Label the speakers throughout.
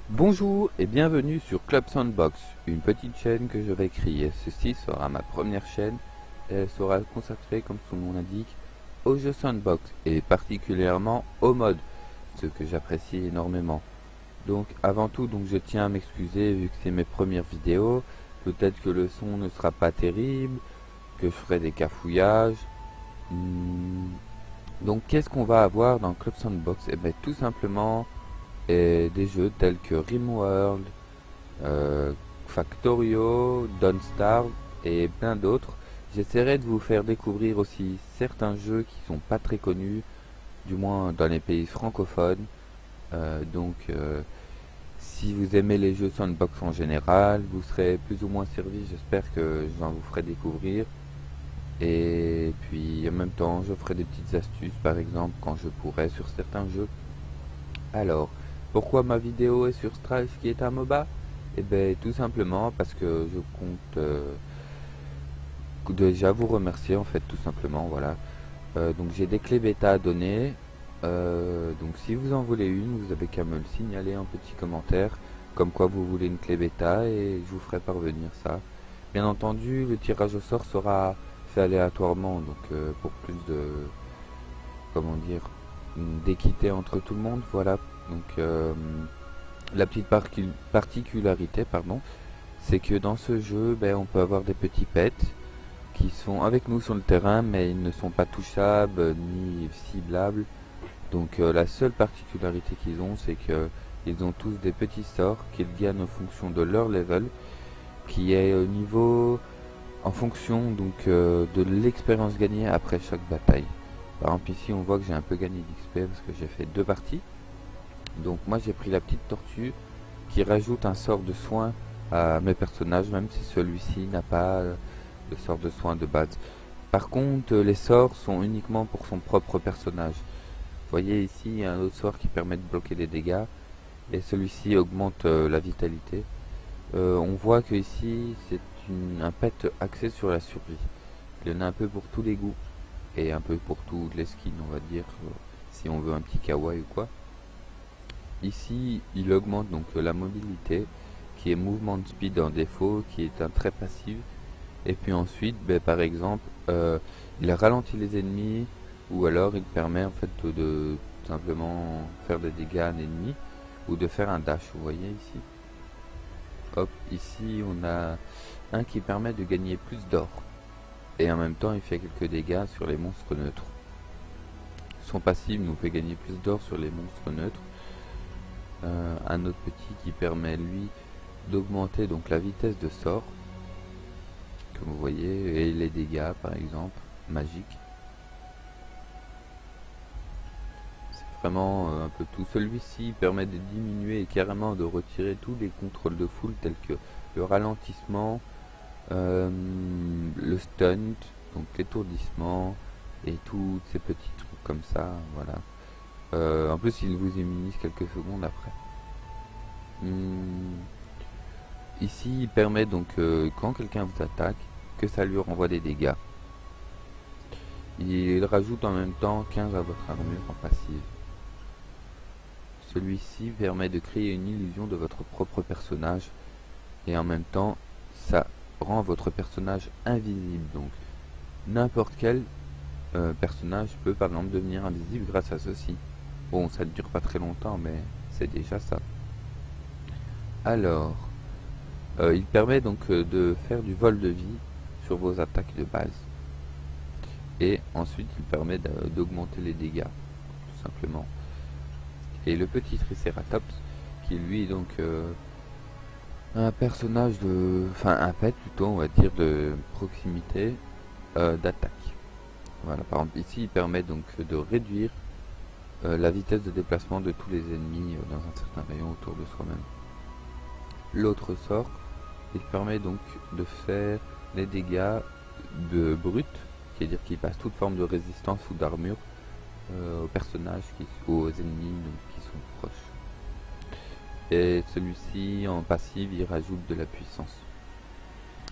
Speaker 1: Bonjour et bienvenue sur Club Sandbox, une petite chaîne que je vais créer. Ceci sera ma première chaîne et elle sera consacrée, comme son nom l'indique, aux jeux Sandbox et particulièrement au mode, ce que j'apprécie énormément. Donc avant tout, je tiens à m'excuser vu que c'est mes premières vidéos. Peut-être que le son ne sera pas terrible, que je ferai des cafouillages. Hmm. Donc qu'est-ce qu'on va avoir dans Club Sandbox? Eh bien tout simplement des jeux tels que RimWorld, euh, Factorio, Don't Starve et plein d'autres. J'essaierai de vous faire découvrir aussi certains jeux qui sont pas très connus, du moins dans les pays francophones. Si vous aimez les jeux sandbox en général, vous serez plus ou moins servi. J'espère que j'en vous ferai découvrir. Et puis en même temps, je ferai des petites astuces, par exemple, quand je pourrai sur certains jeux. Alors, pourquoi ma vidéo est sur Strife qui est un MOBA? Eh bien, tout simplement parce que je compte déjà vous remercier, en fait, tout simplement, voilà. Donc, j'ai des clés bêta à donner. Donc, si vous en voulez une, vous avez qu'à me le signaler en petit commentaire, comme quoi vous voulez une clé bêta, et je vous ferai parvenir ça. Bien entendu, le tirage au sort sera fait aléatoirement, donc pour plus de, comment dire, d'équité entre tout le monde, voilà. Donc, la petite particularité, pardon, c'est que dans ce jeu, on peut avoir des petits pets qui sont avec nous sur le terrain, mais ils ne sont pas touchables ni ciblables. Donc la seule particularité qu'ils ont, c'est que ils ont tous des petits sorts qu'ils gagnent en fonction de leur level, qui est au niveau en fonction de l'expérience gagnée après chaque bataille. Par exemple ici on voit que j'ai un peu gagné d'XP parce que j'ai fait deux parties. Donc moi j'ai pris la petite tortue qui rajoute un sort de soin à mes personnages, même si celui-ci n'a pas de sort de soin de base. Par contre, les sorts sont uniquement pour son propre personnage. Vous voyez ici, il y a un autre sort qui permet de bloquer des dégâts, et celui-ci augmente la vitalité. On voit que ici, c'est un pet axé sur la survie. Il y en a un peu pour tous les goûts, et un peu pour tous les skins, on va dire, si on veut un petit kawaii ou quoi. Ici, il augmente la mobilité, qui est mouvement de speed en défaut, qui est un trait passif. Et puis ensuite, par exemple, il ralentit les ennemis, ou alors il permet en fait de simplement faire des dégâts à un ennemi, ou de faire un dash, vous voyez ici. Hop, ici on a un qui permet de gagner plus d'or. Et en même temps, il fait quelques dégâts sur les monstres neutres. Son passif nous fait gagner plus d'or sur les monstres neutres. Un autre petit qui permet lui d'augmenter la vitesse de sort, comme vous voyez, et les dégâts par exemple, magiques. C'est vraiment un peu tout. Celui-ci permet de diminuer et carrément de retirer tous les contrôles de foule tels que le ralentissement, le stunt, donc l'étourdissement et tous ces petits trucs comme ça, voilà. En plus, il vous immunise quelques secondes après. Hum, Ici, il permet quand quelqu'un vous attaque, que ça lui renvoie des dégâts. Il rajoute en même temps 15 à votre armure en passive. Celui-ci permet de créer une illusion de votre propre personnage et en même temps, ça rend votre personnage invisible. Donc, n'importe quel personnage peut par exemple devenir invisible grâce à ceci. Bon, ça ne dure pas très longtemps, mais c'est déjà ça. Alors, il permet de faire du vol de vie sur vos attaques de base. Et ensuite, il permet d'augmenter les dégâts, tout simplement. Et le petit Triceratops, qui lui est un personnage enfin un pet plutôt, on va dire, de proximité d'attaque. Voilà, par exemple ici, il permet de réduire la vitesse de déplacement de tous les ennemis dans un certain rayon autour de soi-même. L'autre sort, il permet de faire les dégâts de brut, c'est-à-dire qu'il passe toute forme de résistance ou d'armure aux personnages, aux ennemis qui sont proches. Et celui-ci, en passive, il rajoute de la puissance.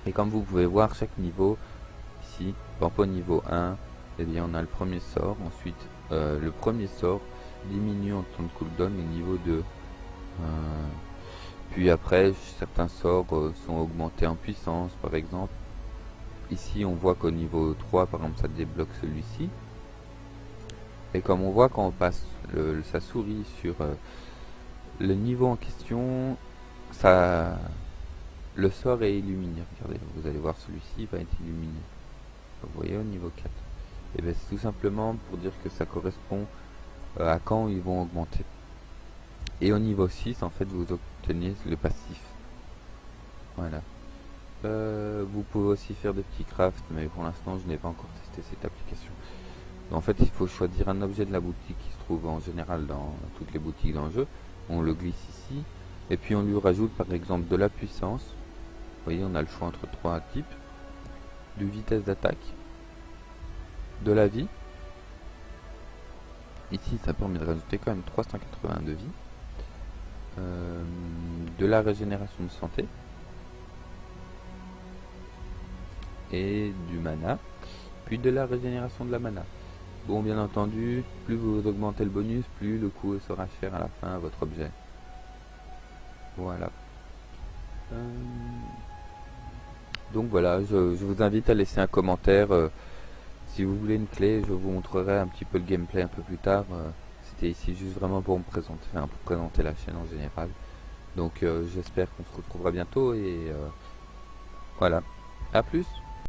Speaker 1: Et comme vous pouvez voir, chaque niveau, ici, par exemple au niveau 1, eh bien, on a le premier sort. Ensuite, le premier sort diminue en temps de cooldown au niveau de Puis après, certains sorts sont augmentés en puissance, par exemple. Ici, on voit qu'au niveau 3, par exemple, ça débloque celui-ci. Et comme on voit quand on passe sa souris sur le niveau en question, ça, le sort est illuminé. Regardez, vous allez voir, celui-ci va être illuminé. Vous voyez au niveau 4. Et bien c'est tout simplement pour dire que ça correspond à quand ils vont augmenter. Et au niveau 6, en fait, vous obtenez le passif. Voilà. Vous pouvez aussi faire des petits crafts, mais pour l'instant, je n'ai pas encore testé cette application. En fait, il faut choisir un objet de la boutique qui se trouve en général dans toutes les boutiques dans le jeu. On le glisse ici, et puis on lui rajoute par exemple de la puissance. Vous voyez, on a le choix entre trois types. De vitesse d'attaque, de la vie. Ici, ça permet de rajouter quand même 380 de vie. De la régénération de santé. Et du mana. Puis de la régénération de la mana. Bon, bien entendu, plus vous augmentez le bonus, plus le coût sera cher à la fin à votre objet. Voilà. Donc voilà, je vous invite à laisser un commentaire. Si vous voulez une clé, je vous montrerai un petit peu le gameplay un peu plus tard. C'était ici juste vraiment pour me présenter, enfin, pour présenter la chaîne en général. Donc j'espère qu'on se retrouvera bientôt et voilà. À plus.